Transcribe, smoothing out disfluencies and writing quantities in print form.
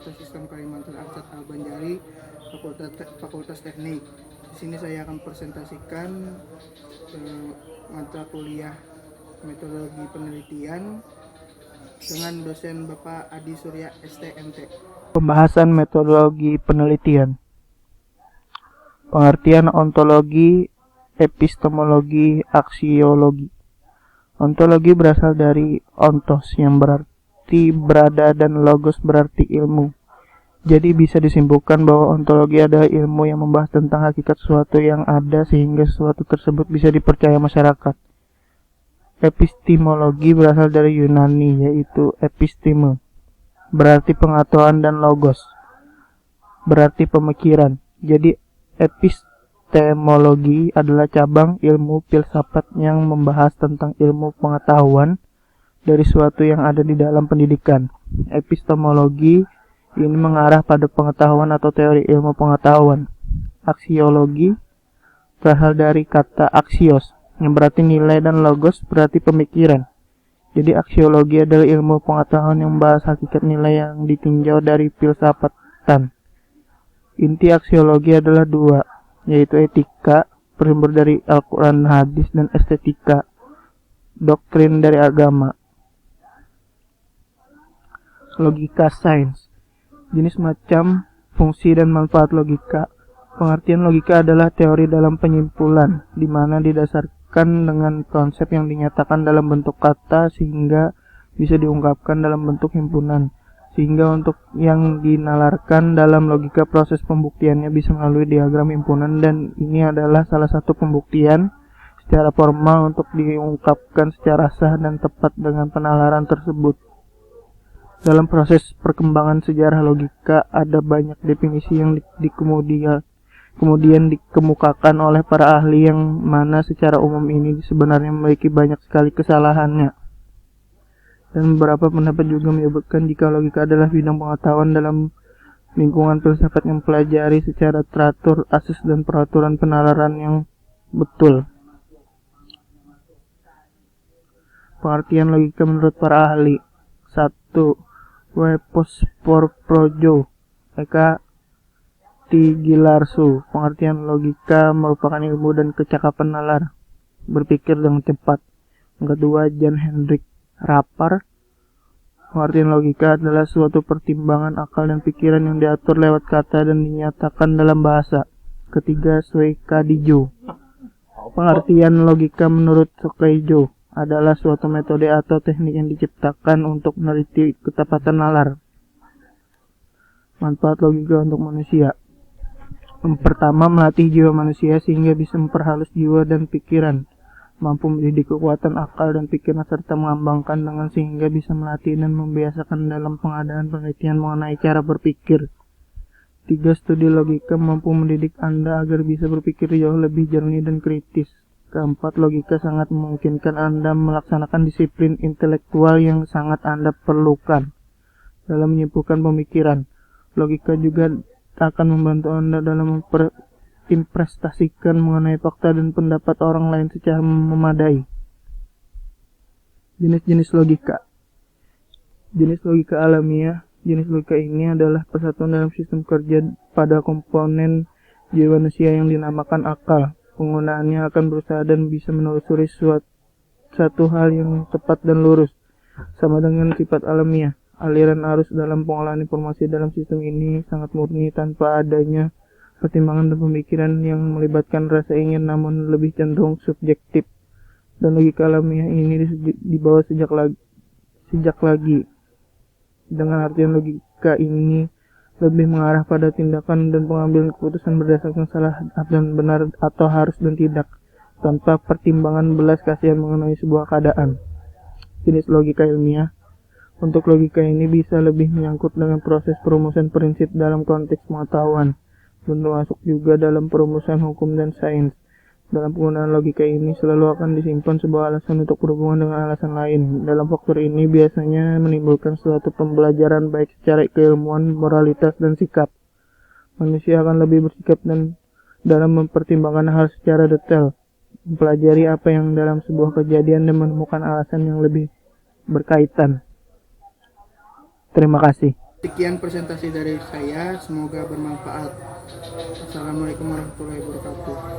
Fakultas Islam Kalimantan Arsad Al-Banjari, Fakultas Teknik. Di sini saya akan presentasikan mata kuliah metodologi penelitian dengan dosen Bapak Adi Surya STMT. Pembahasan metodologi penelitian. Pengertian ontologi, epistemologi, aksiologi. Ontologi berasal dari ontos yang berarti berada dan logos berarti ilmu. Jadi bisa disimpulkan bahwa ontologi adalah ilmu yang membahas tentang hakikat sesuatu yang ada sehingga sesuatu tersebut bisa dipercaya masyarakat. Epistemologi berasal dari Yunani yaitu episteme, berarti pengetahuan, dan logos, berarti pemikiran. Jadi epistemologi adalah cabang ilmu filsafat yang membahas tentang ilmu pengetahuan dari sesuatu yang ada di dalam pendidikan. Epistemologi ini mengarah pada pengetahuan atau teori ilmu pengetahuan. Aksiologi berasal dari kata aksios yang berarti nilai, dan logos berarti pemikiran. Jadi aksiologi adalah ilmu pengetahuan yang membahas hakikat nilai yang ditinjau dari filsafatan. Inti aksiologi adalah dua, yaitu etika, bersumber dari Al-Quran, hadis, dan estetika, doktrin dari agama. Logika sains, jenis, macam, fungsi, dan manfaat logika. Pengertian logika adalah teori dalam penyimpulan, di mana didasarkan dengan konsep yang dinyatakan dalam bentuk kata sehingga bisa diungkapkan dalam bentuk himpunan. Sehingga untuk yang dinalarkan dalam logika, proses pembuktiannya bisa melalui diagram himpunan, dan ini adalah salah satu pembuktian secara formal untuk diungkapkan secara sah dan tepat dengan penalaran tersebut. Dalam proses perkembangan sejarah logika ada banyak definisi yang kemudian dikemukakan oleh para ahli, yang mana secara umum ini sebenarnya memiliki banyak sekali kesalahannya. Dan beberapa pendapat juga menyebutkan jika logika adalah bidang pengetahuan dalam lingkungan filsafat yang mempelajari secara teratur asas dan peraturan penalaran yang betul. Pengertian logika menurut para ahli. 1. Weposporprojo, Eka Tigilarsu. Pengertian logika merupakan ilmu dan kecakapan nalar, berpikir dengan cepat. Yang kedua, Jan Hendrik Rapar. Pengertian logika adalah suatu pertimbangan akal dan pikiran yang diatur lewat kata dan dinyatakan dalam bahasa. Ketiga, Soekadijo. Pengertian logika menurut Soekadijo adalah suatu metode atau teknik yang diciptakan untuk meneliti ketepatan nalar. Manfaat logika untuk manusia. Pertama, melatih jiwa manusia sehingga bisa memperhalus jiwa dan pikiran, mampu mendidik kekuatan akal dan pikiran, serta mengembangkan dengan sehingga bisa melatih dan membiasakan dalam pengadaan penelitian mengenai cara berpikir. 3. Studi logika mampu mendidik Anda agar bisa berpikir jauh lebih jernih dan kritis. 4. Logika sangat memungkinkan Anda melaksanakan disiplin intelektual yang sangat Anda perlukan dalam menyimpulkan pemikiran. Logika juga akan membantu Anda dalam mempresentasikan mengenai fakta dan pendapat orang lain secara memadai. Jenis-jenis logika. Jenis logika alamiah. Jenis logika ini adalah persatuan dalam sistem kerja pada komponen jiwa manusia yang dinamakan akal. Penggunaannya akan berusaha dan bisa menelusuri satu hal yang tepat dan lurus, sama dengan sifat alamiah. Aliran arus dalam pengolahan informasi dalam sistem ini sangat murni tanpa adanya pertimbangan dan pemikiran yang melibatkan rasa ingin, namun lebih cenderung subjektif. Dan logika alamiah ini dibawa sejak lagi. Dengan artian logika ini lebih mengarah pada tindakan dan pengambilan keputusan berdasarkan salah dan benar atau harus dan tidak, tanpa pertimbangan belas kasihan mengenai sebuah keadaan. Jenis logika ilmiah. Untuk logika ini bisa lebih menyangkut dengan proses perumusan prinsip dalam konteks pengetahuan, termasuk juga dalam perumusan hukum dan sains. Dalam penggunaan logika ini selalu akan disimpan sebuah alasan untuk berhubungan dengan alasan lain. Dalam faktor ini biasanya menimbulkan suatu pembelajaran baik secara keilmuan, moralitas, dan sikap. Manusia akan lebih bersikap dan dalam mempertimbangkan hal secara detail, mempelajari apa yang dalam sebuah kejadian dan menemukan alasan yang lebih berkaitan. Terima kasih. Sekian presentasi dari saya, semoga bermanfaat. Assalamualaikum warahmatullahi wabarakatuh.